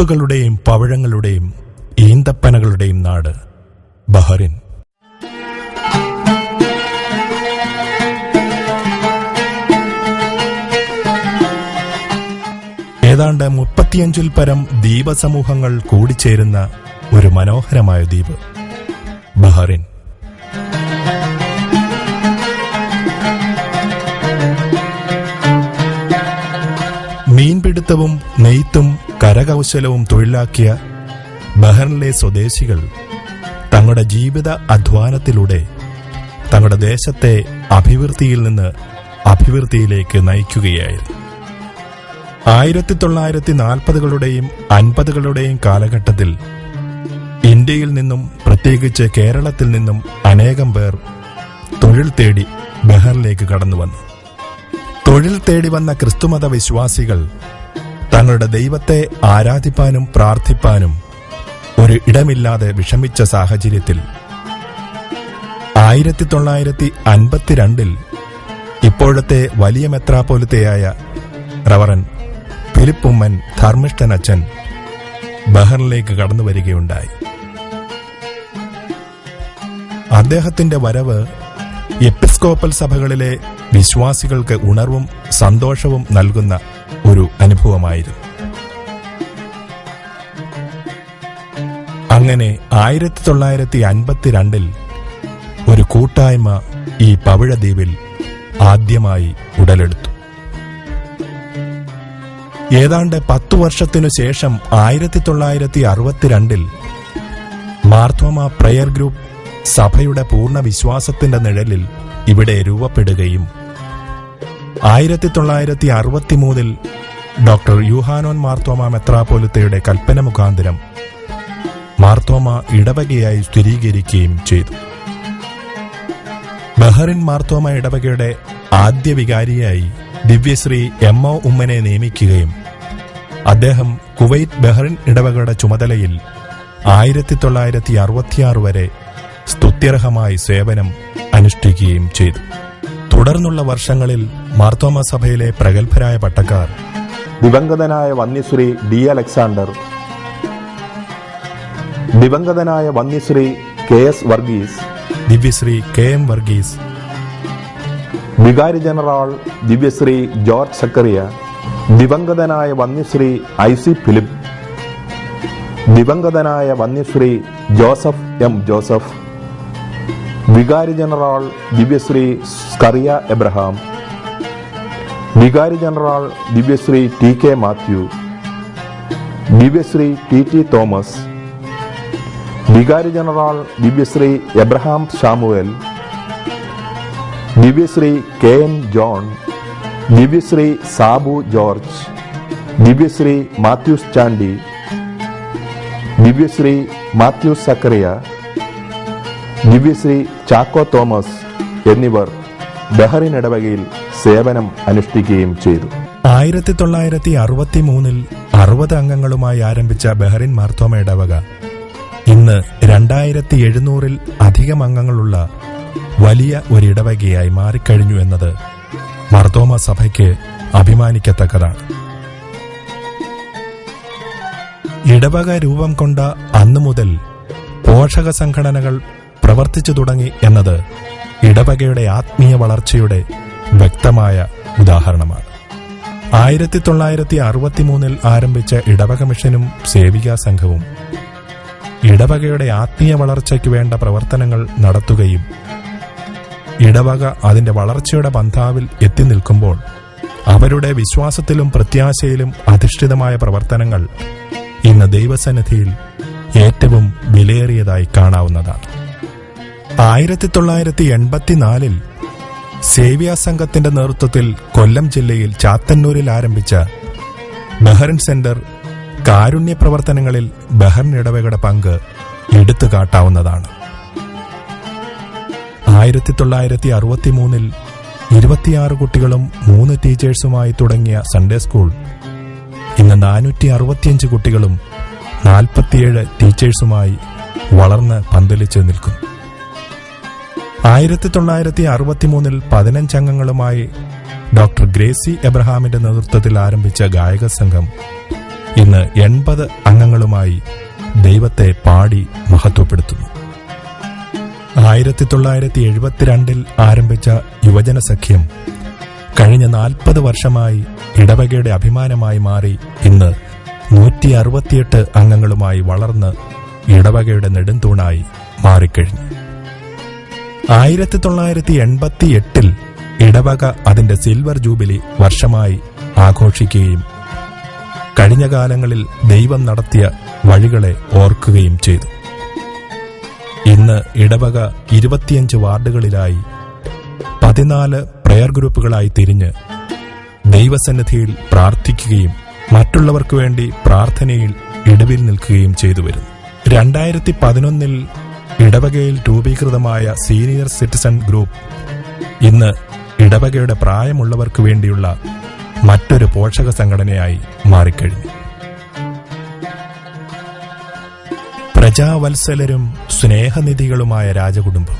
മുത്തുകളുടെയും പവിഴങ്ങളുടെയും ഈന്തപ്പനകളുടെയും നാട് ബഹറിൻ. ഏതാണ്ട് 35 പരം ദ്വീപസമൂഹങ്ങൾ കൂടിച്ചേരുന്ന ഒരു മനോഹരമായ ദ്വീപ് ബഹറിൻ. മീൻപിടുത്തവും നെയ്ത്തും കരകൗശലവും തൊഴിലാക്കിയ ബഹറിനിലെ സ്വദേശികൾ തങ്ങളുടെ ജീവിത അധ്വാനത്തിലൂടെ തങ്ങളുടെ ദേശത്തെ അഭിവൃദ്ധിയിൽ നിന്ന് അഭിവൃദ്ധിയിലേക്ക് നയിക്കുകയായിരുന്നു. 1940കളുടെയും 50കളുടെയും കാലഘട്ടത്തിൽ ഇന്ത്യയിൽ നിന്നും പ്രത്യേകിച്ച് കേരളത്തിൽ നിന്നും അനേകം പേർ തൊഴിൽ തേടി ബഹറിലേക്ക് കടന്നുവന്നു. തൊഴിൽ തേടി വന്ന ക്രിസ്തുമത വിശ്വാസികൾ തങ്ങളുടെ ദൈവത്തെ ആരാധിപ്പാനും പ്രാർത്ഥിപ്പാനും ഒരു ഇടമില്ലാതെ വിഷമിച്ച സാഹചര്യത്തിൽ 1952 ഇപ്പോഴത്തെ വലിയ മെത്രാപ്പോലിത്തയായ റവറൻ ഫിലിപ്പ് ഉമ്മൻ ധർമ്മിഷ്ഠനച്ചൻ ബഹറിനിലേക്ക് കടന്നുവരികയുണ്ടായി. അദ്ദേഹത്തിന്റെ വരവ് എപ്പിസ്കോപ്പൽ സഭകളിലെ വിശ്വാസികൾക്ക് ഉണർവും സന്തോഷവും നൽകുന്ന ഒരു അനുഭവമായിരുന്നു. അങ്ങനെ 1952 ഒരു കൂട്ടായ്മ ഈ പവിഴദ്വീപിൽ ആദ്യമായി ഉടലെടുത്തു. ഏതാണ്ട് 10 വർഷത്തിനു ശേഷം 1962 മാർത്തോമ പ്രയർ ഗ്രൂപ്പ് സഭയുടെ പൂർണ്ണ വിശ്വാസത്തിന്റെ നിഴലിൽ ഇവിടെ രൂപപ്പെടുകയും 1963 ഡോക്ടർ യൂഹാനോൻ മാർത്തോമ മെത്രാപ്പോലിത്തയുടെ കൽപ്പന മുഖാന്തരം മാർത്തോമ ഇടവകയായി സ്ഥിരീകരിക്കുകയും ചെയ്തു. ബഹറിൻ മാർത്തോമ ഇടവകയുടെ ആദ്യ വികാരിയായി ദിവ്യശ്രീ എം.ഒ. ഉമ്മനെ നിയമിക്കുകയും അദ്ദേഹം കുവൈറ്റ് ബഹറിൻ ഇടവകയുടെ ചുമതലയിൽ 1966 വരെ സ്തുത്യർഹമായി സേവനം അനുഷ്ഠിക്കുകയും ചെയ്തു. തുടർന്നുള്ള വർഷങ്ങളിൽ മാർത്തോമ സഭയിലെ പ്രഗത്ഭരായ പട്ടക്കാർ ദിവംഗതനായ വന്യശ്രീ ഡി അലക്സാണ്ടർ, ദിവംഗതനായ വന്യശ്രീ കെ എസ് വർഗീസ്, ദിവ്യശ്രീ കെ എം വർഗീസ്, വികാരി ജനറൽ ദിവ്യശ്രീ ജോർജ് സക്കറിയ, ദിവംഗതനായ വന്യശ്രീ ഐ സി ഫിലിപ്പ്, ദിവംഗതനായ വന്യശ്രീ ജോസഫ് എം ജോസഫ്, വികാരി ജനറൽ ദിവ്യശ്രീ സ്കറിയ എബ്രഹാം, വികാരി ജനറൽ ദിവ്യശ്രീ ടി കെ മാത്യു, ദിവ്യശ്രീ ടി ടി തോമസ്, വികാരി ജനറൽ ദിവ്യശ്രീ എബ്രഹാം ഷാമുവേൽ, ദിവ്യശ്രീ കെ എൻ ജോൺ, ദിവ്യശ്രീ സാബു ജോർജ്, ദിവ്യശ്രീ മാത്യൂസ് ചാണ്ടി, ദിവ്യശ്രീ മാത്യൂസ് സക്കറിയ, ദിവ്യശ്രീ ചാക്കോ തോമസ് എന്നിവർ ബഹറിൻ ഇടവകയിൽ സേവനം അനുഷ്ഠിക്കുകയും ചെയ്തു. 1963 60 അംഗങ്ങളുമായി ആരംഭിച്ച ബഹറിൻ മാർത്തോമ ഇടവക ഇന്ന് 2700 അധികം അംഗങ്ങളുള്ള വലിയ ഒരു ഇടവകയായി മാറിക്കഴിഞ്ഞു എന്നത് മാർത്തോമ സഭയ്ക്ക് അഭിമാനിക്കത്തക്കതാണ്. ഇടവക രൂപം കൊണ്ട അന്നു മുതൽ പോഷക സംഘടനകൾ പ്രവർത്തിച്ചു തുടങ്ങി എന്നത് ഇടവകയുടെ ആത്മീയ വളർച്ചയുടെ വ്യക്തമായ ഉദാഹരണമാണ്. 1963 ആരംഭിച്ച ഇടവക മിഷനും സേവികാ സംഘവും ഇടവകയുടെ ആത്മീയ വളർച്ചയ്ക്ക് വേണ്ട പ്രവർത്തനങ്ങൾ നടത്തുകയും ഇടവക അതിന്റെ വളർച്ചയുടെ പന്ഥാവിൽ എത്തി നിൽക്കുമ്പോൾ അവരുടെ വിശ്വാസത്തിലും പ്രത്യാശയിലും അധിഷ്ഠിതമായ പ്രവർത്തനങ്ങൾ ഇന്ന് ദൈവസന്നിധിയിൽ ഏറ്റവും വിലയേറിയതായി കാണാവുന്നതാണ്. 1984 സേവ്യാ സംഘത്തിന്റെ നേതൃത്വത്തിൽ കൊല്ലം ജില്ലയിൽ ചാത്തന്നൂരിൽ ആരംഭിച്ച ബഹറിൻ സെന്റർ കാരുണ്യ പ്രവർത്തനങ്ങളിൽ ബഹറിൻ ഇടവകയുടെ പങ്ക് എടുത്തു കാട്ടാവുന്നതാണ്. 1963 26 കുട്ടികളും 3 ടീച്ചേഴ്സുമായി തുടങ്ങിയ സൺഡേ സ്കൂൾ ഇന്ന് 465 കുട്ടികളും 47 ടീച്ചേഴ്സുമായി വളർന്ന് പന്തലിച്ച് നിൽക്കുന്നു. 1963 15 അംഗങ്ങളുമായി ഡോക്ടർ ഗ്രേസി എബ്രഹാമിന്റെ നേതൃത്വത്തിൽ ആരംഭിച്ച ഗായക സംഘം ഇന്ന് 80 അംഗങ്ങളുമായി ദൈവത്തെ പാടി മഹത്വപ്പെടുത്തുന്നു. 1972 ആരംഭിച്ച യുവജന സഖ്യം കഴിഞ്ഞ 40 വർഷമായി ഇടവകയുടെ അഭിമാനമായി മാറി ഇന്ന് 168 അംഗങ്ങളുമായി വളർന്ന് ഇടവകയുടെ നെടുംതൂണായി മാറിക്കഴിഞ്ഞു. 1988 ഇടവക അതിന്റെ സിൽവർ ജൂബിലി വർഷമായി ആഘോഷിക്കുകയും കഴിഞ്ഞ കാലങ്ങളിൽ ദൈവം നടത്തിയ വഴികളെ ഓർക്കുകയും ചെയ്തു. ഇന്ന് ഇടവക 25 വാർഡുകളിലായി 14 പ്രയർ ഗ്രൂപ്പുകളായി തിരിഞ്ഞ് ദൈവസന്നിധിയിൽ പ്രാർത്ഥിക്കുകയും മറ്റുള്ളവർക്ക് വേണ്ടി പ്രാർത്ഥനയിൽ ഇടവിൽ നിൽക്കുകയും ചെയ്തു വരുന്നു. 2011 ഇടവകയിൽ രൂപീകൃതമായ സീനിയർ സിറ്റിസൺ ഗ്രൂപ്പ് ഇന്ന് ഇടവകയുടെ പ്രായമുള്ളവർക്ക് വേണ്ടിയുള്ള മറ്റൊരു പോഷക സംഘടനയായി മാറിക്കഴിഞ്ഞു. പ്രജാവത്സലരും സ്നേഹനിധികളുമായ രാജകുടുംബം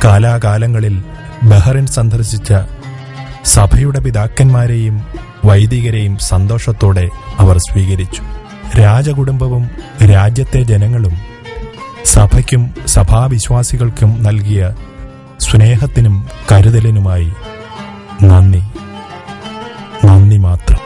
കാലാകാലങ്ങളിൽ ബഹ്റിൻ സന്ദർശിച്ച സഭയുടെ പിതാക്കന്മാരെയും വൈദികരെയും സന്തോഷത്തോടെ അവർ സ്വീകരിച്ചു. രാജകുടുംബവും രാജ്യത്തെ ജനങ്ങളും സഭയ്ക്കും സഭാവിശ്വാസികൾക്കും നൽകിയ സ്നേഹത്തിനും കരുതലിനുമായി നന്ദി മാത്രം.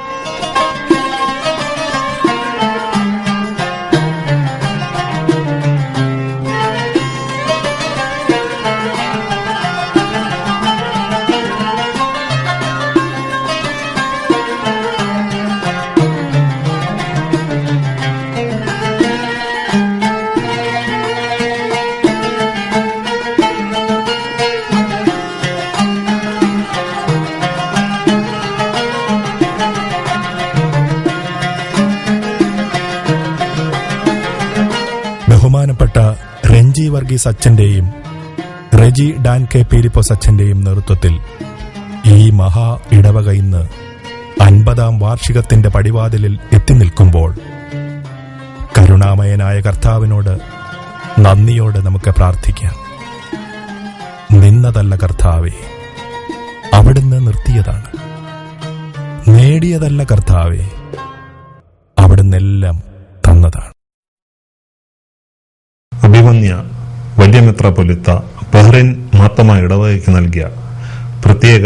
ബഹുമാനപ്പെട്ട റെഞ്ചി വർഗീസ് അച്ഛന്റെയും റെജി ഡാൻ കെ പീലിപ്പോസ് അച്ഛന്റെയും നേതൃത്വത്തിൽ ഈ മഹാ ഇടവക ഇന്ന് 50ാം വാർഷികത്തിന്റെ പടിവാതിലിൽ എത്തി നിൽക്കുമ്പോൾ കരുണാമയനായ കർത്താവിനോട് നന്ദിയോടെ നമുക്ക് പ്രാർത്ഥിക്കാം. നിന്നതല്ല കർത്താവേ, അവിടുന്ന് നിർത്തിയതാണ്. നേടിയതല്ല കർത്താവേ, അവിടുന്നെല്ലാം തന്നതാണ്. അഭിമന്യ വലിയ മെത്രാപ്പൊലീത്ത ബഹ്റിൻ മാർത്തോമാ ഇടവകയ്ക്ക് നൽകിയ പ്രത്യേക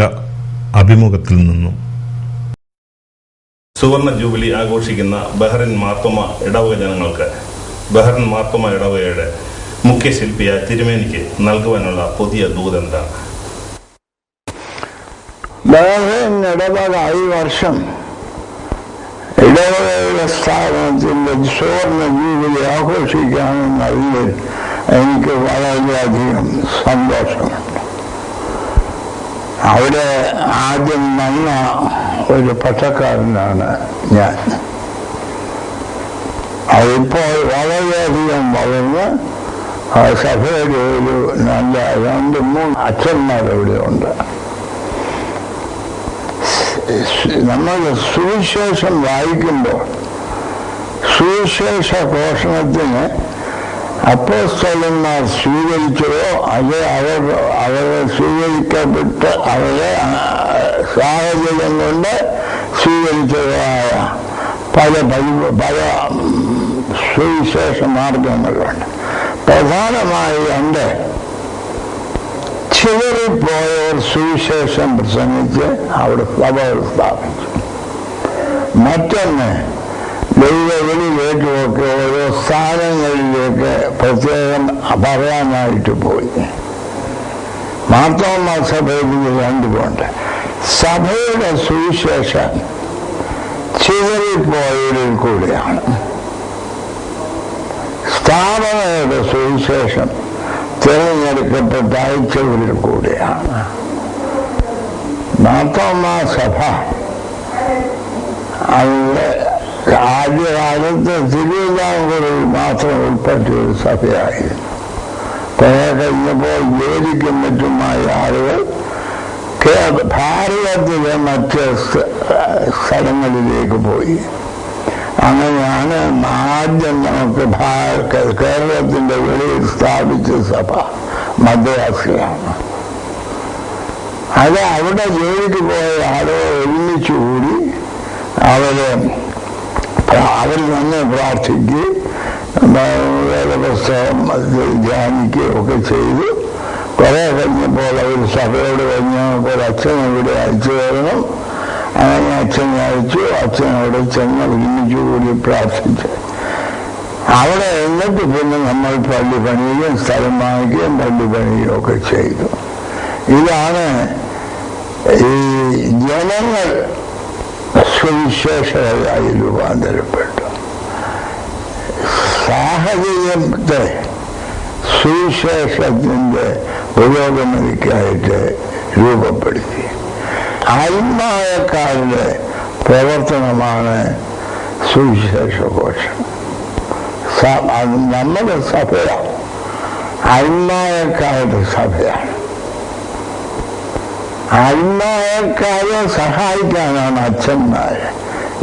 അഭിമുഖത്തിൽ നിന്നും. സുവർണ ജൂബിലി ആഘോഷിക്കുന്ന ബഹ്റിൻ മാർത്തോമാ ഇടവക ജനങ്ങൾക്ക് ബഹ്റിൻ മാർത്തോമാ ഇടവകയുടെ മുഖ്യ ശില്പിയായ തിരുമേനിക്ക് നൽകുവാനുള്ള പുതിയ ദൂതെന്താണ്? ബഹ്റിൻ ഇടവക ഈ വർഷം ഇടവകയുടെ സ്ഥാപനത്തിന്റെ സുവർണ ജൂബിലി ആഘോഷിക്കാമെന്നതിൽ എനിക്ക് വളരെയധികം സന്തോഷമുണ്ട്. അവിടെ ആദ്യം വന്ന ഒരു പട്ടക്കാരനാണ് ഞാൻ. അതിപ്പോൾ വളരെയധികം വളർന്ന് സഭയുടെ ഒരു നല്ല 2-3 അച്ഛന്മാരവിടെ ഉണ്ട്. നമ്മൾ സുവിശേഷം വായിക്കുമ്പോൾ സുവിശേഷ ഘോഷണത്തിന് അപ്പോസ്തലന്മാർ സ്വീകരിച്ചതോ അത് അവർ സ്വീകരിക്കപ്പെട്ട് അവരെ സാഹചര്യം കൊണ്ട് സ്വീകരിച്ചതായ പല സുവിശേഷ മാർഗങ്ങളുണ്ട്. പ്രധാനമായി 2 ചിതറിപ്പോയവർ സുവിശേഷം പ്രസംഗിച്ച് അവിടെ സഭകൾ സ്ഥാപിച്ചു. മറ്റൊന്ന് ദൈവവിളി കേട്ടുമൊക്കെ ഓരോ സ്ഥാനങ്ങളിലേക്ക് പ്രത്യേകം പറയാനായിട്ട് പോയി. മാർത്തോമാ സഭയിൽ 2 സഭയുടെ സുവിശേഷം ചിതറിപ്പോയവരിൽ കൂടിയാണ്. സ്ഥാപനയുടെ സുവിശേഷം തിരഞ്ഞെടുക്കപ്പെട്ട അയച്ചവരിൽ കൂടിയാണ്. മാർത്തോമാ സഭ അതിൻ്റെ ആദ്യകാലത്ത് തിരുവിതാംകൂറിൽ മാത്രം ഉൾപ്പെട്ടിയ ഒരു സഭയായിരുന്നു. കുറെ കഴിഞ്ഞപ്പോൾ ജോലിക്കും മറ്റുമായ ആളുകൾ ഭാരതത്തിലെ മറ്റ് സ്ഥലങ്ങളിലേക്ക് പോയി. അങ്ങനെയാണ് ആദ്യം നമുക്ക് കേരളത്തിന്റെ വെളിയിൽ സ്ഥാപിച്ച സഭ മദ്രാസിലാണ്. അത് അവിടെ ജോലിക്ക് പോയ ആളുകൾ ഒരുമിച്ചുകൂടി അവരെ അവർ തന്നെ പ്രാർത്ഥിക്കുകയും വേദപുസ്തകം ധ്യാനിക്കുകയും ഒക്കെ ചെയ്തു. കുറെ കഴിഞ്ഞപ്പോൾ അവർ സഭയോട് കഴിഞ്ഞപ്പോൾ അച്ഛനെ ഇവിടെ അയച്ചു തരണം. അങ്ങനെ അച്ഛനെ അയച്ചു. അച്ഛനോട് ചെന്ന് ഒരുമിച്ച് കൂടി പ്രാർത്ഥിച്ചു. അവിടെ എന്നിട്ട് പിന്നെ നമ്മൾ പള്ളി പണിയുകയും സ്ഥലം വാങ്ങിക്കുകയും പള്ളി പണിയുകയും ഒക്കെ ചെയ്തു. ഇതാണ് ഈ ജനങ്ങൾ സുവിശേഷകരായി രൂപാന്തരപ്പെട്ടു. സാഹചര്യത്തെ സുവിശേഷത്തിന്റെ പുരോഗമനയ്ക്കായിട്ട് രൂപപ്പെടുത്തി. ആത്മായക്കാരുടെ പ്രവർത്തനമാണ് സുവിശേഷഘോഷം. നമ്മുടെ സഭയാണ്, ആത്മായക്കാരുടെ സഭയാണ്. ആത്മായക്കാരെ സഹായിക്കാനാണ് അച്ഛന്മാര്.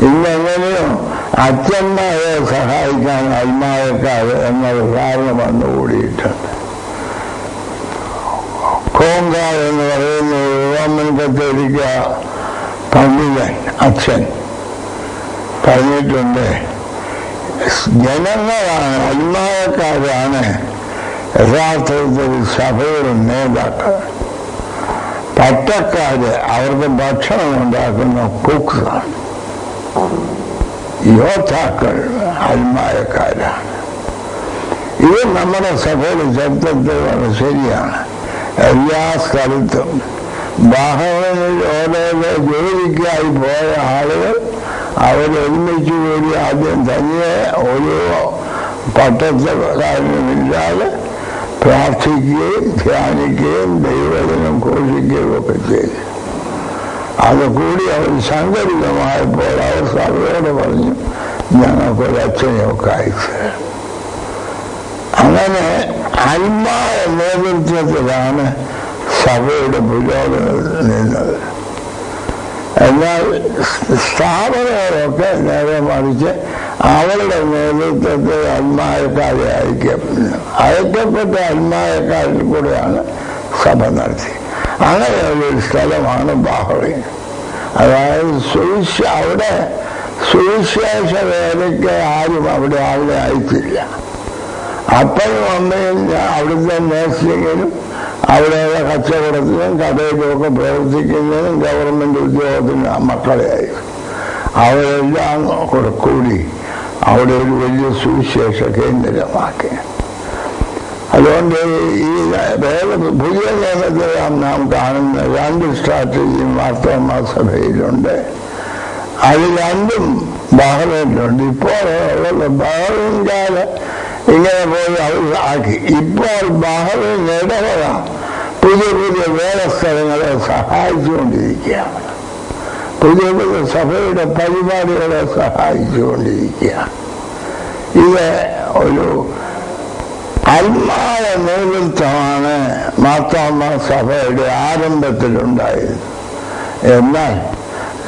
ഇന്നെങ്ങനെയോ അച്ഛന്മാരെ സഹായിക്കാൻ ആത്മായക്കാര് എന്നൊരു കാരണം വന്നുകൂടിയിട്ടുണ്ട്. കോങ്കാർ എന്ന് പറയുന്ന റോമൻ കത്തോലിക്ക പണ്ഡിതൻ അച്ഛൻ പറഞ്ഞിട്ടുണ്ട്, ജനങ്ങളാണ്, ആത്മായക്കാരാണ് യഥാർത്ഥത്തിൽ സഭയുടെ നേതാക്കൾ. പട്ടക്കാര് അവർക്ക് ഭക്ഷണം ഉണ്ടാക്കുന്ന കുക്സാണ്. യോദ്ധാക്കൾ ആത്മായക്കാരാണ്. ഇത് നമ്മുടെ സഭയുടെ ചരിത്രത്തിൽ വളരെ ശരിയാണ്. എല്ലാ സ്ഥലത്തും ബാഹവനിൽ ഓരോരോ ജോലിക്കായി പോയ ആളുകൾ അവരൊരുമിച്ച് കൂടി ആദ്യം തന്നെ ഓരോ പട്ടക്കാരനുമില്ലാതെ പ്രാർത്ഥിക്കുകയും ധ്യാനിക്കുകയും ദൈവവചനം ഘോഷിക്കുകയും ഒക്കെ ചെയ്തു. അതുകൂടി അവർ സംഘടിതമായപ്പോൾ അവർ സഭയോട് പറഞ്ഞു, ഞങ്ങൾക്കൊരച്ഛനെയൊക്കെ അയച്ചു. അങ്ങനെ ആത്മായ നേതൃത്വത്തിലാണ് സഭയുടെ പുരോഗതി നിന്നത്. എന്നാൽ സ്ഥാപനങ്ങളൊക്കെ നേരെ മറിച്ച് അവരുടെ നേതൃത്വത്തിൽ ആത്മായക്കാരെ അയക്കപ്പെട്ട ആത്മായക്കാരിൽ കൂടെയാണ് സഭ നടത്തി. അങ്ങനെ ഒരു സ്ഥലമാണ് ബാഹ്റൈൻ. അതായത് അവിടെ സുവിശേഷ വേലയ്ക്ക് ആരും അവിടെ അയച്ചില്ല. അപ്പനും അമ്മയും അവിടുത്തെ നേഴ്സിങ്ങിനും അവിടെയുള്ള കച്ചവടത്തിനും കടയിലുമൊക്കെ പ്രവർത്തിക്കുന്നതിനും ഗവൺമെന്റ് ഉദ്യോഗത്തിനും മക്കളെ അയക്കും. അവരെല്ലാം കൂടി അവിടെ ഒരു വലിയ സുവിശേഷ കേന്ദ്രമാക്കി. അതുകൊണ്ട് ഈ പുതിയ നിയമത്തിൽ നാം കാണുന്ന 2 സ്ട്രാറ്റജിയും മാർത്തോമാ സഭയിലുണ്ട്. അത് രണ്ടും ബഹ്റൈനിലുണ്ട്. ഇപ്പോൾ ബഹ്റൈൻകാര് ഇങ്ങനെ പോയി അവർ ആക്കി. ഇപ്പോൾ ബഹ്റൈൻ ഇടവക പുതിയ പുതിയ വേലസ്ഥലങ്ങളെ സഹായിച്ചുകൊണ്ടിരിക്കുകയാണ്. പുതിയ പുതിയ സഭയുടെ പരിപാടികളെ സഹായിച്ചുകൊണ്ടിരിക്കുകയാണ്. ഇത് ഒരു ആത്മാവ നേതൃത്വമാണ് മാർത്തോമാ സഭയുടെ ആരംഭത്തിലുണ്ടായത്. എന്നാൽ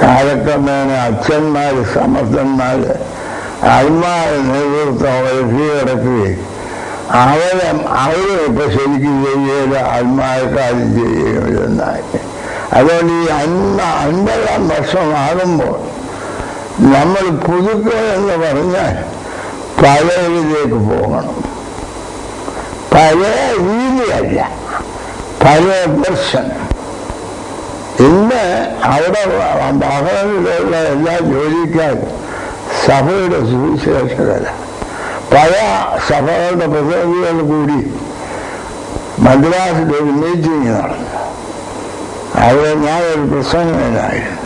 കാലക്രമേണ അച്ഛന്മാര് സമർത്ഥന്മാര് ആത്മാവ നേതൃത്വം കീഴടക്കുകയും അവരെ ഇപ്പൊ ശരിക്കും ചെയ്യുക ആത്മാവക്കാരും ചെയ്യുകയെന്നായി. അതുകൊണ്ട് ഈ 50-ാം വർഷമാകുമ്പോൾ നമ്മൾ പുതുക്കുക എന്ന് പറഞ്ഞാൽ പഴയതിലേക്ക് പോകണം. പഴയ രീതിയല്ല, പഴയ ദർശൻ. ഇന്ന് അവിടെ ബഹ്റൈനിലുള്ള എല്ലാ ജോലിക്കാരും സഭയുടെ സുവിശേഷകരാണ്. പല സഭകളുടെ പ്രതിനിധികൾ കൂടി മദ്രാസിൽ ഒരു മീറ്റിംഗ് നടന്നു. അവിടെ ഞാനൊരു പ്രസംഗകനായിരുന്നു.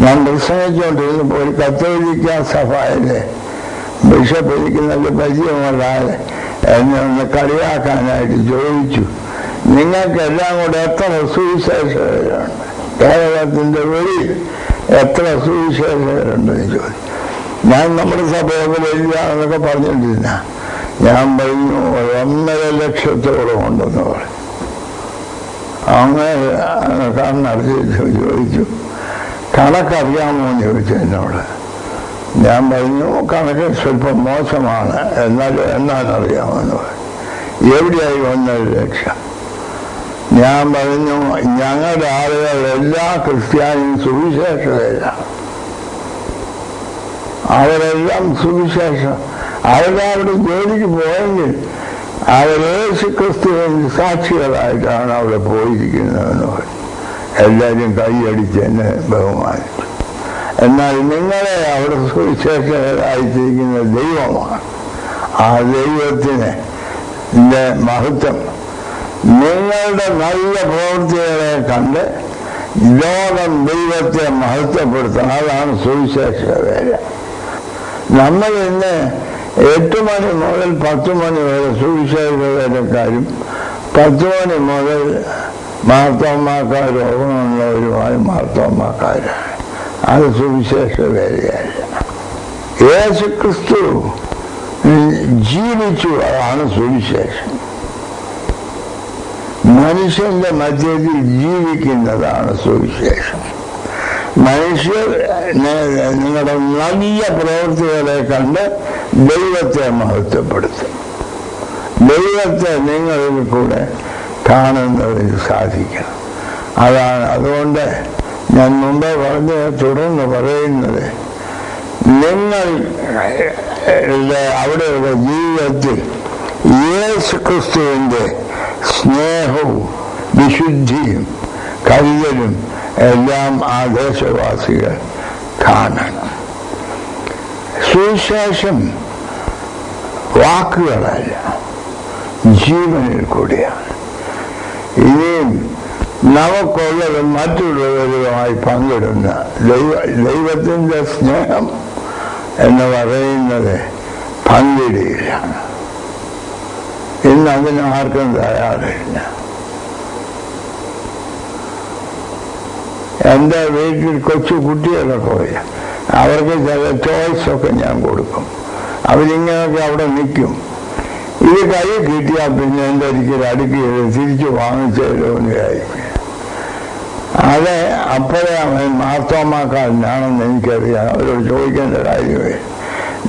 ഞാൻ പ്രസംഗിച്ചുകൊണ്ടിരുന്നപ്പോൾ ഒരു കത്തോലിക്ക സഭയിലെ ബിഷപ്പ് എനിക്ക് നല്ല പരിചയമുള്ളാതെ എന്നെ ഒന്ന് കളിയാക്കാനായിട്ട് ചോദിച്ചു, നിങ്ങൾക്കെല്ലാം കൂടെ എത്ര സുവിശേഷകരുണ്ട്? കേരളത്തിന്റെ വെളിയിൽ എത്ര സുവിശേഷകരുണ്ടെന്ന് ചോദിച്ചു. ഞാൻ നമ്മുടെ സഭയൊക്കെ വരികയാണെന്നൊക്കെ പറഞ്ഞിട്ടില്ല. ഞാൻ പറഞ്ഞു 1.5 ലക്ഷത്തോളം ഉണ്ടെന്ന് പറഞ്ഞു. അങ്ങനെ കണ്ണടച്ച് ചോദിച്ചു, കണക്കറിയാമോ എന്ന് ചോദിച്ചു എന്നോട്. ഞാൻ പറഞ്ഞു കണക്ക് സ്വല്പം മോശമാണ്, എന്നാലറിയാമെന്ന് പറഞ്ഞു. എവിടെയായി 1.5 ലക്ഷം? ഞാൻ പറഞ്ഞു ഞങ്ങളുടെ ആളുകൾ എല്ലാ ക്രിസ്ത്യാനിയും സുവിശേഷകരാണ്. അവരെല്ലാം സുവിശേഷം. അവരവിടെ ജോലിക്ക് പോയെങ്കിൽ അവർ യേശു ക്രിസ്തുവിന് സാക്ഷികളായിട്ടാണ് അവിടെ പോയിരിക്കുന്നതെന്ന് പറഞ്ഞു. എല്ലാവരും കൈയടിച്ച് എന്നെ ബഹുമാനിച്ചു. എന്നാൽ നിങ്ങളെ അവിടെ സുവിശേഷകരായിട്ടിരിക്കുന്ന ദൈവമാണ്. ആ ദൈവത്തിന് മഹത്വം നിങ്ങളുടെ നല്ല പ്രവൃത്തികളെ കണ്ട് ലോകം ദൈവത്തെ മഹത്വപ്പെടുത്തണം. അതാണ് സുവിശേഷ വേല. നമ്മൾ ഇന്ന് 8 മണി മുതൽ 10 മണി വരെ സുവിശേഷ വേലക്കാരും 10 മണി മുതൽ മാർത്തോമാക്കാർ രോഗമുള്ളവരുമായ മാർത്തോമാക്കാരാണ്. അത് സുവിശേഷ വേലയല്ല. യേശു ക്രിസ്തു ജീവിച്ചു, അതാണ് സുവിശേഷം. മനുഷ്യന്റെ മധ്യത്തിൽ ജീവിക്കുന്നതാണ് സുവിശേഷം. മനുഷ്യർ നിങ്ങളുടെ നല്ല പ്രവൃത്തികളെ കണ്ട് ദൈവത്തെ മഹത്വപ്പെടുത്തും. ദൈവത്തെ നിങ്ങളിൽ കൂടെ കാണുന്നതിന് സാധിക്കണം. അതാണ്. അതുകൊണ്ട് ഞാൻ മുമ്പേ പറഞ്ഞ തുടർന്ന് പറയുന്നത്, നിങ്ങളുടെ അവിടെയുള്ള ജീവിതത്തിൽ യേശു ക്രിസ്തുവിന്റെ സ്നേഹവും വിശുദ്ധിയും കരുതലും എല്ലാം ആ ദേശവാസികൾ കാണണം. സുവിശേഷം വാക്കുകളല്ല, ജീവനിൽ കൂടിയാണ്. ഇനിയും നമുക്കുള്ളത് മറ്റുള്ളവരുമായി പങ്കിടുന്ന ദൈവത്തിൻ്റെ സ്നേഹം എന്ന് പറയുന്നത് പങ്കിടുകയാണ്. ഇന്ന് അതിന് ആർക്കും തയ്യാറില്ല. എൻ്റെ വീട്ടിൽ കൊച്ചു കുട്ടികളൊക്കെ പോയി അവർക്ക് ചില ചോയ്സൊക്കെ ഞാൻ കൊടുക്കും. അവരിങ്ങനെയൊക്കെ അവിടെ നിൽക്കും. ഇത് കൈ കിട്ടിയാൽ പിന്നെ എൻ്റെ ഒരിക്കലും അടുക്കുകയോ തിരിച്ചു വാങ്ങിച്ചല്ലോ എന്ന് വിചാരിക്കും. അത് അപ്പോഴേ അവൻ മാർത്തോമാക്കാരനാണെന്ന് എനിക്കറിയാം. അവരോട് ചോദിക്കേണ്ട കാര്യമേ.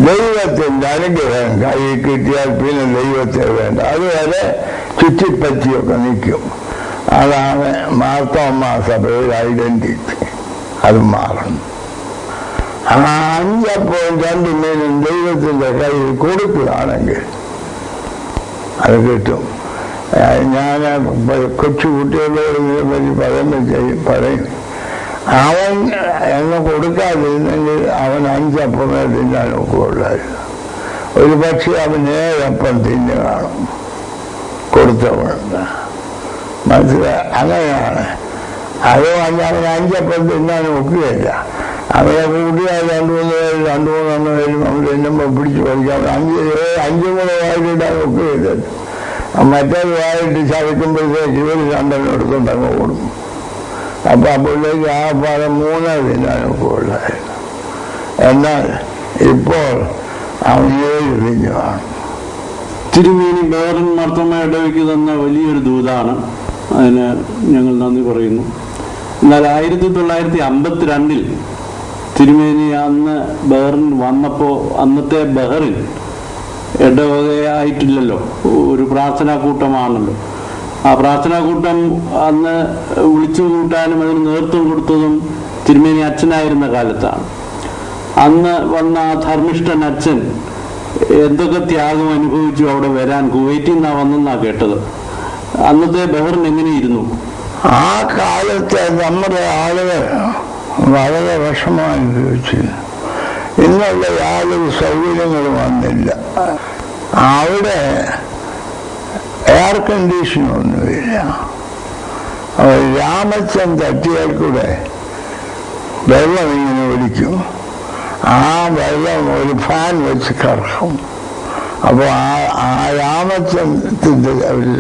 ദൈവത്തിൻ്റെ അനുഗ്രഹം കൈ കിട്ടിയാൽ പിന്നെ ദൈവത്തെ വേണ്ട. അതുവരെ ചുറ്റിപ്പറ്റിയൊക്കെ നിൽക്കും. അതാണ് മാർത്തോമാ സഭയുടെ ഐഡന്റിറ്റി. അത് മാറണം. ആ 5.2 മീനും ദൈവത്തിൻ്റെ കയ്യിൽ കൊടുക്കുകയാണെങ്കിൽ അത് കിട്ടും. ഞാൻ കൊച്ചു കുട്ടികളോട് പറയും, അവൻ എന്നെ കൊടുക്കാതിരുന്നെങ്കിൽ അവൻ 5 അപ്പമേ തിന്നാൻ നോക്കുകയുള്ളായിരുന്നു. ഒരു പക്ഷേ അവൻ 7 അപ്പം തിന്നു കാണും കൊടുത്തവൻ. മനസ്സിലായി? അങ്ങനെയാണ്. അത് അവൻ 5 അപ്പം തിന്നാൻ നോക്കുകയില്ല. അവരെ കൂട്ടിയാൽ 2-3 പേരും അവർ എന്നുമ്പോൾ പിടിച്ച് പഠിക്കാം. 5 കൂടെ വായിട്ടിട്ടാൽ നോക്കുകയില്ല. മറ്റേത് വായിട്ട് ചവയ്ക്കുമ്പോഴത്തേക്ക് ഇവർ 2 എടുത്തുകൊണ്ട് അങ്ങ് കൊടുക്കും. അപ്പൊ അപ്പോഴേക്ക് ആ പഴം 3 തിന്നാനൊക്കെ ഉള്ളായിരുന്നു. എന്നാൽ ഇപ്പോൾ അവൻ 7 തിന്നു കാണും. തിരുമേനി ബഹറിൻ മാർത്തോമാ ഇടവയ്ക്ക് തന്ന വലിയൊരു ദൂതാണ്. അതിന് ഞങ്ങൾ നന്ദി പറയുന്നു. എന്നാൽ 1952 തിരുമേനി അന്ന് ബഹറിൻ വന്നപ്പോൾ അന്നത്തെ ബഹറിൻ ഇടവകയായിട്ടില്ലല്ലോ, ഒരു പ്രാർത്ഥനാ കൂട്ടമാണല്ലോ. ആ പ്രാർത്ഥനാ കൂട്ടം അന്ന് വിളിച്ചു കൂട്ടാനും അതിന് നേതൃത്വം കൊടുത്തതും തിരുമേനി അച്ഛനായിരുന്ന കാലത്താണ്. അന്ന് വന്ന ആ ധർമ്മിഷ്ഠൻ അച്ഛൻ എന്തൊക്കെ ത്യാഗം അനുഭവിച്ചു അവിടെ വരാൻ. കുവൈറ്റിൽ നിന്നാ വന്നെന്നാ കേട്ടത്. അന്നത്തെ ബഹറിൻ എങ്ങനെയിരുന്നു? ആ കാലത്ത് നമ്മുടെ ആളുകൾ വളരെ വിഷമം അനുഭവിച്ചിരുന്നു. ഇന്നുള്ള യാതൊരു സൗകര്യങ്ങളും വന്നില്ല. അവിടെ എയർ കണ്ടീഷനൊന്നുമില്ല. രാമച്ചൻ തട്ടിയാൽ കൂടെ വെള്ളം ഇങ്ങനെ ഒലിക്കും. ആ വെള്ളം ഒരു ഫാൻ വെച്ച് കറക്കും. അപ്പോൾ ആ രാമച്ചൻ്റെ ഒരു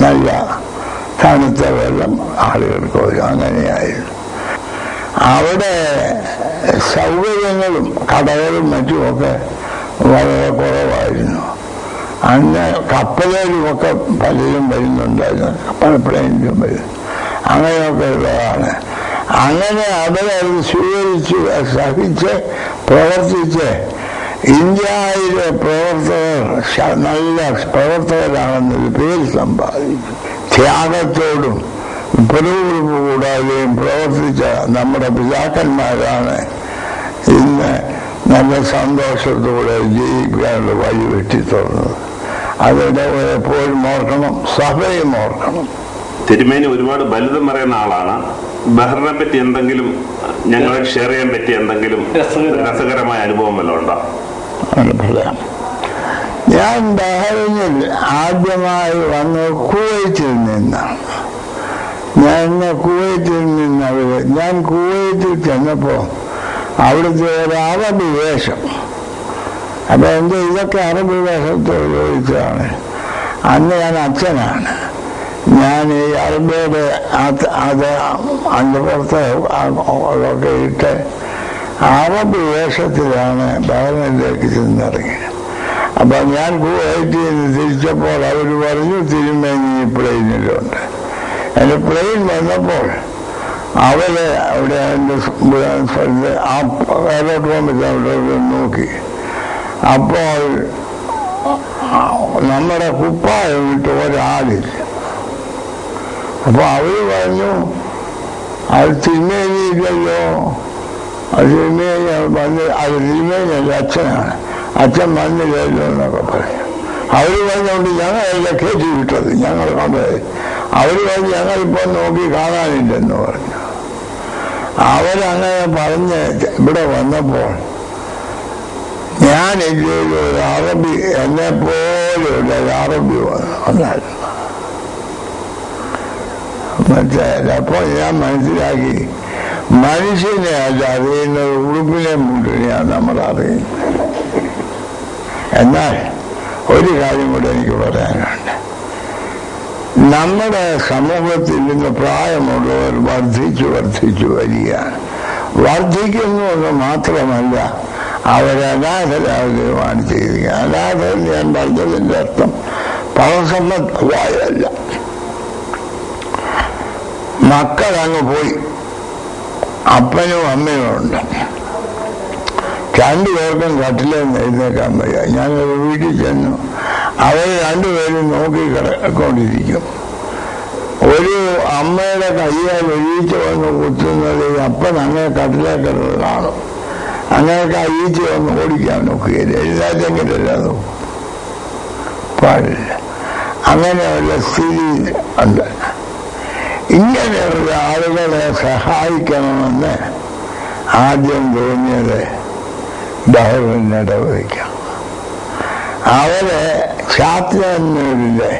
നല്ല തണുത്ത വെള്ളം ആളുകൾക്ക് വരും. അങ്ങനെയായിരുന്നു. അവിടെ സൗകര്യങ്ങളും കടകളും മറ്റുമൊക്കെ വളരെ കുറവായിരുന്നു. അന്ന് കപ്പലിലുമൊക്കെ പലരും വരുന്നുണ്ടായിരുന്നു. കപ്പൽപ്ലെയിനിലും വരും. അങ്ങനെയൊക്കെ ഉള്ളതാണ്. അങ്ങനെ അവരത് സ്വീകരിച്ച് സഹിച്ച് പ്രവർത്തിച്ച് ഇന്ത്യയിലെ പ്രവർത്തകർ നല്ല പ്രവർത്തകരാണെന്നൊരു പേര് സമ്പാദിച്ചു. ത്യാഗത്തോടും പിറുപിറുപ്പ് കൂടാതെയും പ്രവർത്തിച്ച നമ്മുടെ പിതാക്കന്മാരാണ് ഇന്ന് നല്ല സന്തോഷത്തോടെ ജീവിക്കാനുള്ള വഴി വെട്ടി തുറന്നത്. അതിടെ എപ്പോഴും ഓർക്കണം, സഭയും ഓർക്കണം. തിരുമേനി ഒരുപാട് ബലിതം പറയുന്ന ആളാണ്. ബഹറിനെ പറ്റി എന്തെങ്കിലും ഞങ്ങളെ ഷെയർ ചെയ്യാൻ പറ്റിയ എന്തെങ്കിലും രസകരമായ അനുഭവം വല്ലതും ഉണ്ടോ? പറയാം. ഞാൻ ബഹറിനിൽ ആദ്യമായി വന്ന് കുവൈറ്റിൽ നിന്നാണ്. ഞാൻ കുവൈറ്റിൽ ചെന്നപ്പോൾ അവിടുത്തെ ഒരു അറബി വേഷം, അപ്പൊ എന്റെ ഇതൊക്കെ അറബി വേഷത്തോട് ചോദിച്ചതാണ്. അന്ന് ഞാൻ അച്ഛനാണ്. ഞാൻ ഈ അറബിയുടെ അത് അതിൻ്റെ പുറത്ത് അതൊക്കെ ഇട്ട് അറബി വേഷത്തിലാണ് ബഹറിനിലേക്ക് ചെന്നിറങ്ങിയത്. അപ്പൊ ഞാൻ കുവൈറ്റിൽ നിന്ന് തിരിച്ചപ്പോൾ അവർ പറഞ്ഞു, തിരുമേനി പ്ലെയിനിലുണ്ട്. എൻ്റെ പ്ലെയിൻ വന്നപ്പോൾ അവര് അവിടെ എൻ്റെ സ്ഥലത്ത് ആ എയറോഡ്രോമിൽ അവിടെ നോക്കി. അപ്പോൾ നമ്മുടെ കുപ്പായം ഇട്ട് ഒരാളില്ല. അപ്പൊ അവര് പറഞ്ഞു, അത് തിരുമേനിയില്ലല്ലോ, അത് തിരുമേനി വന്ന്, അത് തിരുമേനിയല്ല, അച്ഛനാണ്, അച്ഛൻ വന്നില്ലല്ലോ എന്നൊക്കെ പറഞ്ഞു. അവര് പറഞ്ഞുകൊണ്ട് ഞങ്ങളെല്ലാം കയറ്റി വിട്ടത്, ഞങ്ങൾ കണ്ടത്. അവര് പറഞ്ഞ് ഞങ്ങളിപ്പോൾ നോക്കി കാണാനില്ലെന്ന് പറഞ്ഞു. അവരങ്ങനെ പറഞ്ഞ് ഇവിടെ വന്നപ്പോൾ ഞാൻ ഇന്ത്യയിൽ ഒരു അറബി, എന്നെ പോലെ ഒരു അറബി വന്നായിരുന്നു. അപ്പോൾ ഞാൻ മനസ്സിലാക്കി, മനുഷ്യനെ അല്ല അറിയുന്നത്, ഉടുപ്പിനെ മുണ്ടിനെയാണ് നമ്മൾ അറിയുന്നത്. എന്നാൽ ഒരു കാര്യം കൂടെ എനിക്ക് പറയാനുണ്ട്. നമ്മുടെ സമൂഹത്തിൽ നിന്ന് പ്രായമുള്ളവർ വർദ്ധിച്ചു വരികയാണ്. വർദ്ധിക്കുന്നു എന്ന് മാത്രമല്ല, അവരനാഥരാകുകയുമാണ് ചെയ്യുക. അനാഥൻ ഞാൻ പറഞ്ഞതിൻ്റെ അർത്ഥം പണസമ്പത്തല്ല. മക്കളങ്ങ് പോയി, അപ്പനും അമ്മയും ഉണ്ട്, രണ്ടുപേർക്കും കട്ടിലേന്ന് എഴുന്നേക്കാൻ വയ്യ. ഞാനൊരു വീട്ടിൽ ചെന്നു, അവർ രണ്ടുപേരും നോക്കി കിടക്കൊണ്ടിരിക്കും. ഒരു അമ്മയുടെ കയ്യാൽ ഒഴിച്ച് വന്ന് കുത്തുന്നത് അപ്പൻ അങ്ങനെ കട്ടിലേക്കിടത് കാണും. അങ്ങനെ കയ്യിച്ച് വന്ന് ഓടിക്കാൻ നോക്കുകയില്ല, എഴുതാറ്റെങ്കിലല്ല നോക്കും, പാടില്ല. അങ്ങനെയുള്ള സ്ഥിതി ഉണ്ട്. ഇങ്ങനെയുള്ള ആളുകളെ സഹായിക്കണമെന്ന് ആദ്യം തോന്നിയത് ബഹറിൻ ഇടവകയ്ക്കാം. അവരെ ചാത്തന്നൂരിലെ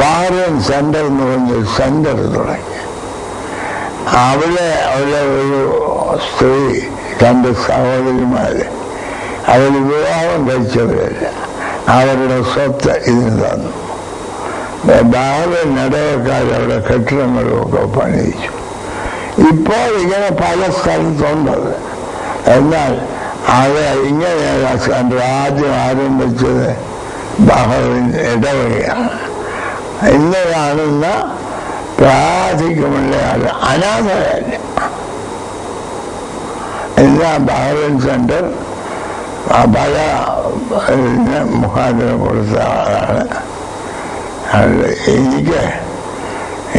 ബഹറിൻ സെന്റർ എന്ന് പറഞ്ഞൊരു സെന്റർ തുടങ്ങി. അവിടെ ഒരു സ്ത്രീ, രണ്ട് സഹോദരിമാര്, അവർ വിവാഹം കഴിച്ചവരല്ല, അവരുടെ സ്വത്ത് ഇതിന് തന്നു. ബഹറിൻ ഇടവക്കാർ അവിടെ കെട്ടിടങ്ങളും ഒക്കെ പണിയിച്ചു. ഇപ്പോൾ ഇങ്ങനെ പല സ്ഥലത്തുണ്ടത്. എന്നാൽ അത് ഇങ്ങനെയുള്ള സെന്റർ ആദ്യം ആരംഭിച്ചത് ബഹറിൻ ഇടവകയാണ്. ഇന്ന് കാണുന്ന പ്രാതിക്കുമുള്ള ആൾ അനാഥരല്ല. ഇന്ന് ബഹറിൻ സെന്റർ പല മുഖാന്തരം കൊടുത്ത ആളാണ്. എനിക്ക്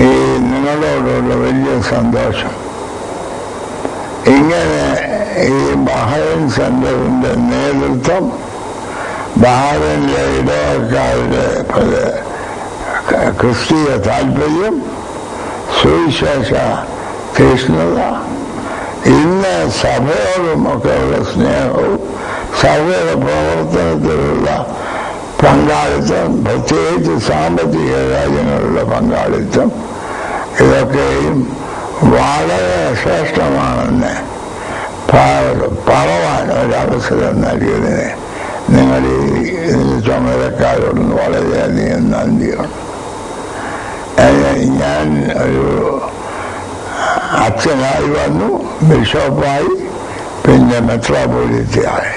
ഈ നിങ്ങളോടുള്ള വലിയ സന്തോഷം. ഇങ്ങനെ ഈ ബഹറിൻ സെന്ററിന്റെ നേതൃത്വം ബഹറിനിലെ ഇടവക്കാരുടെ ക്രിസ്തീയ താല്പര്യം, സുവിശേഷ തീഷ്ണത, ഇന്ന് സഭയോടുമൊക്കെ ഉള്ള സ്നേഹവും സഭയുടെ പ്രവർത്തനത്തിലുള്ള പങ്കാളിത്തം, പ്രത്യേകിച്ച് സാമ്പത്തിക കാര്യങ്ങളിലുള്ള പങ്കാളിത്തം, ഇതൊക്കെയും വളരെ ശ്രേഷ്ഠമാണെന്ന് പറവാൻ ഒരവസരം നൽകിയതിന് നിങ്ങൾ ഈ ചുമതലക്കാരോടൊന്ന് വളരെയധികം നന്ദിയുണ്ട്. ഞാൻ ഒരു അച്ഛനായി വന്നു, ബിഷപ്പായി, പിന്നെ മെത്രാപ്പൊലീത്തയായി.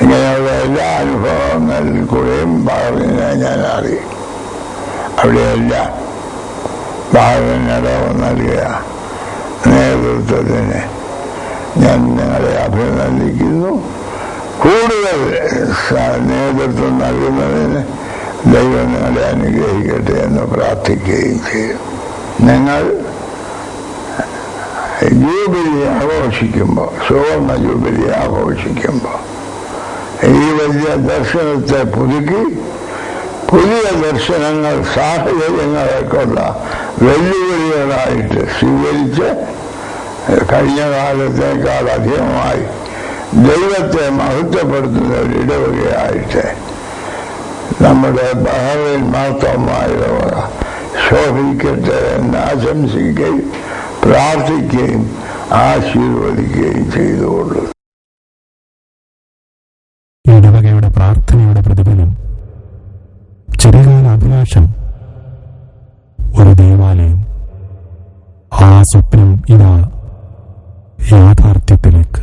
ഇങ്ങനെയുള്ള എല്ലാ അനുഭവങ്ങളിൽ കൂടെയും ബഹറിനെ ഞാൻ അറിയും. അവിടെയെല്ലാം ബഹറിൻ ഇടവക നൽകിയ നേതൃത്വത്തിന് ഞാൻ നിങ്ങളെ അഭിനന്ദിക്കുന്നു. കൂടുതൽ നേതൃത്വം നൽകുന്നതിന് ദൈവം നിങ്ങളെ അനുഗ്രഹിക്കട്ടെ എന്ന് പ്രാർത്ഥിക്കുകയും ചെയ്യും. നിങ്ങൾ ജൂബിലി ആഘോഷിക്കുമ്പോൾ, സുവർണ ജൂബിലി ആഘോഷിക്കുമ്പോൾ ഈ വലിയ ദർശനത്തെ പുതുക്കി പുതിയ ദർശനങ്ങൾ സാഹചര്യങ്ങളെക്കൊള്ള വെല്ലുവിളികളായിട്ട് സ്വീകരിച്ച് കഴിഞ്ഞ കാലത്തേക്കാൾ അധികമായി ദൈവത്തെ മഹത്വപ്പെടുത്തുന്ന ഒരു ഇടവകയായിട്ട് നമ്മുടെ ബഹറിൻ മാർത്തോമാ ഇടവക ശോഭിക്കട്ടെ എന്ന് ആശംസിക്കുകയും പ്രാർത്ഥിക്കുകയും ആശീർവദിക്കുകയും ചെയ്തുകൊള്ളു. ഇടവകയുടെ പ്രാർത്ഥനയുടെ പ്രതിഫലം ചിരകാല അഭിലാഷം, ഒരു ദേവാലയം. ആ സ്വപ്നം ഇതാ യാഥാർത്ഥ്യത്തിലേക്ക്.